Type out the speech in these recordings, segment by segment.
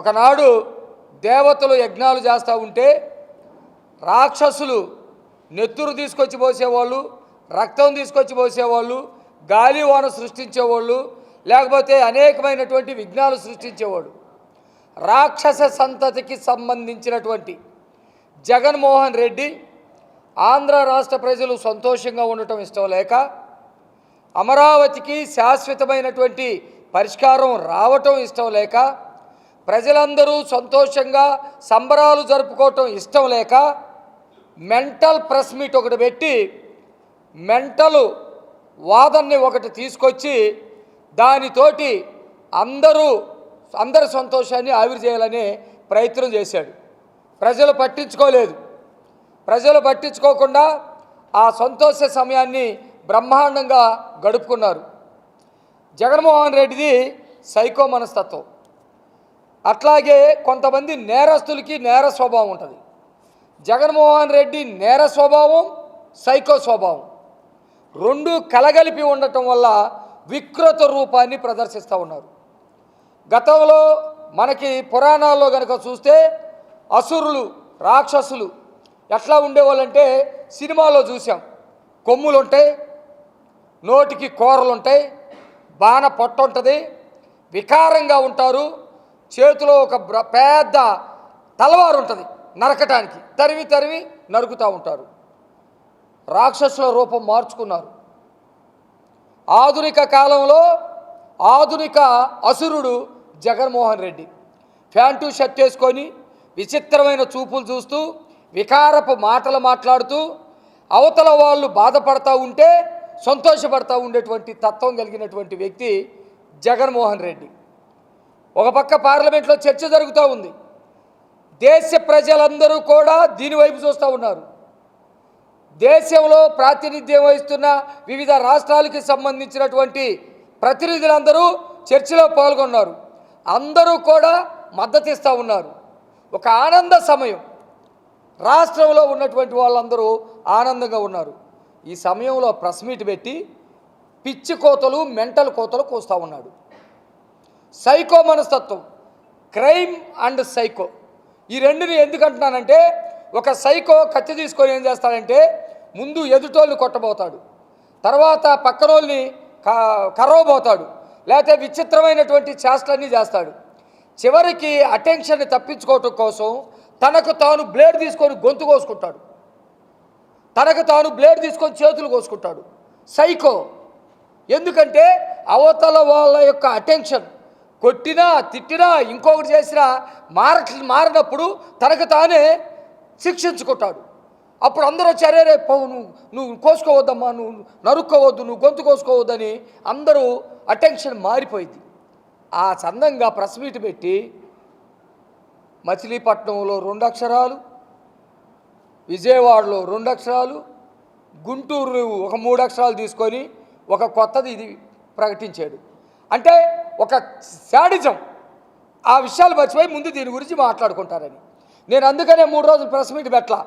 ఒకనాడు దేవతలు యజ్ఞాలు చేస్తూ ఉంటే రాక్షసులు నెత్తురు తీసుకొచ్చి పోసేవాళ్ళు, రక్తం తీసుకొచ్చి పోసేవాళ్ళు, గాలివాన సృష్టించేవాళ్ళు, లేకపోతే అనేకమైనటువంటి విఘ్నాలు సృష్టించేవాడు. రాక్షస సంతతికి సంబంధించినటువంటి జగన్మోహన్ రెడ్డి ఆంధ్ర రాష్ట్ర ప్రజలు సంతోషంగా ఉండటం ఇష్టం లేక, అమరావతికి శాశ్వతమైనటువంటి పరిష్కారం రావటం ఇష్టం లేక, ప్రజలందరూ సంతోషంగా సంబరాలు జరుపుకోవటం ఇష్టం లేక మెంటల్ ప్రెస్ మీట్ ఒకటి పెట్టి మెంటల్ వాదనని ఒకటి తీసుకొచ్చి దానితోటి అందరి సంతోషాన్ని ఆవిరి చేయాలనే ప్రయత్నం చేశాడు. ప్రజలు పట్టించుకోలేదు. ప్రజలు పట్టించుకోకుండా ఆ సంతోష సమయాన్ని బ్రహ్మాండంగా గడుపుకున్నారు. జగన్మోహన్ రెడ్డిది సైకో మనస్తత్వం. అట్లాగే కొంతమంది నేరస్తులకి నేర స్వభావం ఉంటుంది. జగన్మోహన్ రెడ్డి నేర స్వభావం, సైకో స్వభావం రెండు కలగలిపి ఉండటం వల్ల వికృత రూపాన్ని ప్రదర్శిస్తూ ఉన్నారు. గతంలో మనకి పురాణాల్లో కనుక చూస్తే అసురులు, రాక్షసులు ఎట్లా ఉండేవాళ్ళంటే సినిమాలో చూసాం. కొమ్ములు ఉంటాయి, నోటికి కూరలు ఉంటాయి, బాణ పొట్ట ఉంటుంది, వికారంగా ఉంటారు, చేతిలో ఒక పెద్ద తలవారు ఉంటుంది, నరకటానికి తరివి తరివి నరుకుతూ ఉంటారు. రాక్షసుల రూపం మార్చుకున్నారు. ఆధునిక కాలంలో ఆధునిక అసురుడు జగన్మోహన్ రెడ్డి ప్యాంటు షర్ట్ వేసుకొని విచిత్రమైన చూపులు చూస్తూ వికారపు మాటలు మాట్లాడుతూ అవతల వాళ్ళు బాధపడతా ఉంటే సంతోషపడతా ఉండేటువంటి తత్వం కలిగినటువంటి వ్యక్తి జగన్మోహన్ రెడ్డి. ఒక పక్క పార్లమెంట్లో చర్చ జరుగుతూ ఉంది. దేశ ప్రజలందరూ కూడా దీనివైపు చూస్తూ ఉన్నారు. దేశంలో ప్రాతినిధ్యం వహిస్తున్న వివిధ రాష్ట్రాలకి సంబంధించినటువంటి ప్రతినిధులందరూ చర్చలో పాల్గొన్నారు. అందరూ కూడా మద్దతు ఇస్తూ ఉన్నారు. ఒక ఆనంద సమయం. రాష్ట్రంలో ఉన్నటువంటి వాళ్ళందరూ ఆనందంగా ఉన్నారు. ఈ సమయంలో ప్రెస్ మీట్ పెట్టి పిచ్చి కోతలు, మెంటల్ కోతలు కోస్తూ ఉన్నాడు. సైకో మనస్తత్వం, క్రైమ్ అండ్ సైకో, ఈ రెండుని ఎందుకు అంటున్నానంటే, ఒక సైకో కత్తి తీసుకొని ఏం చేస్తాడంటే ముందు ఎదుటోళ్ళని కొట్టబోతాడు, తర్వాత పక్కనోళ్ళని కర్రవబోతాడు, లేకపోతే విచిత్రమైనటువంటి చేష్టలన్నీ చేస్తాడు. చివరికి అటెన్షన్ని తప్పించుకోవటం కోసం తనకు తాను బ్లేడ్ తీసుకొని గొంతు కోసుకుంటాడు, తనకు తాను బ్లేడ్ తీసుకొని చేతులు కోసుకుంటాడు. సైకో. ఎందుకంటే అవతల వాళ్ళ యొక్క అటెన్షన్ కొట్టినా తిట్టినా ఇంకొకటి చేసినా మారినప్పుడు తనకు తానే శిక్షించుకుంటాడు. అప్పుడు అందరూ వచ్చి అరే నువ్వు కోసుకోవద్దమ్మా, నువ్వు నరుక్కోవద్దు, నువ్వు గొంతు కోసుకోవద్దని అందరూ అటెన్షన్ మారిపోయింది. ఆ చందంగా ప్రెస్ మీట్ పెట్టి మచిలీపట్నంలో 2 అక్షరాలు, విజయవాడలో 2 అక్షరాలు, గుంటూరు ఒక 3 అక్షరాలు తీసుకొని ఒక కొత్తది ఇది ప్రకటించాడు. అంటే ఒక శాడిజం. ఆ విషయాలు మర్చిపోయి ముందు దీని గురించి మాట్లాడుకుంటారని నేను అందుకనే 3 రోజులు ప్రెస్ మీట్ పెట్టలా.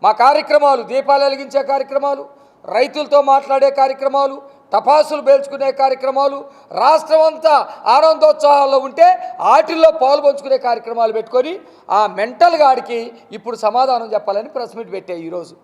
మా కార్యక్రమాలు దీపాలు వెలిగించే కార్యక్రమాలు, రైతులతో మాట్లాడే కార్యక్రమాలు, టపాసులు పేల్చుకునే కార్యక్రమాలు, రాష్ట్రం అంతా ఆనందోత్సాహాల్లో ఉంటే వాటిల్లో పాలు పంచుకునే కార్యక్రమాలు పెట్టుకొని ఆ మెంటల్ గాడికి ఇప్పుడు సమాధానం చెప్పాలని ప్రెస్ మీట్ పెట్టాయి ఈరోజు.